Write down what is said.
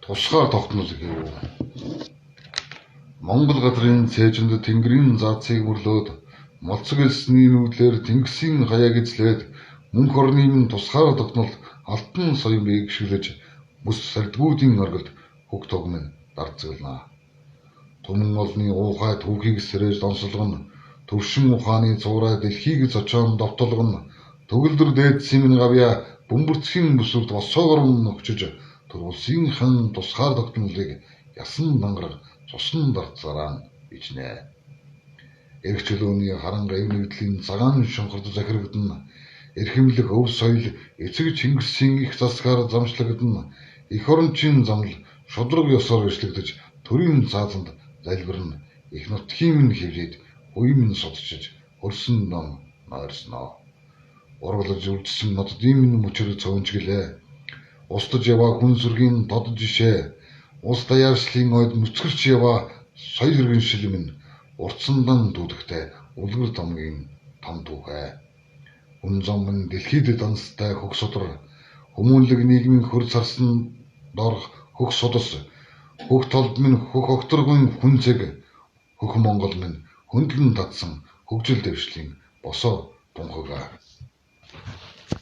тусгаар тогтнол гэв. Монгол газрын цээжинд тэнгэрийн заацыг мөрлөөд молцог элсний нүүдлэр тэнгисийн хаяаг эзлээд мөнх орны минь тусгаар тогтнол алтан соён бээгшүүлж бүс сардгуудын оргилд хөг тогмын дарцгалнаа. Түмэн олны уухай түүхийг сэрэж донсолгоно, төвшин ухааны цуурай дэлхийг зочоон довтолгоно, төгөлдөр дээдсийн минь гавья бөмбөрцгийн бүсүрт босоогорон нөхчөж турулсынхан тусгаар тогтнолыг ясан дангараг цусан дарцгараа ичнэ. Эрх чөлөөний харанга эв нэгдлийн цагаан шонхорд захирагдана, эрхэмлэх өв соёл эцэг Чингисийн их засгаар замшлагдана, эх орончийн замл шудраг ёсоор ишлэгдэж төрийн цаазанд залбирна, их нутгийн минь хэвлээд үе минь судчиж хөрсөн ном нойрсноо. Ургалж үржсэн нотдын минь мөчөр цөөнчгэлээ. Устж яваа хүн сүргийн дод жишээ, ус даяарслын ойд нүцгэрч яваа соёл иргэншил минь уртсандан дүүдэхтэй үлгэр домгийн том түүхэ. Хүн зам минь дэлхийд данстай хөх судар, хүмүүнлэг нийгмийн хөр царсан дорх хөх судас, хөх толд минь хөх огторгын хүнцэг, хөх Монгол минь хөндлөн татсан хөгжил дэвшлийн босоо тунхаг.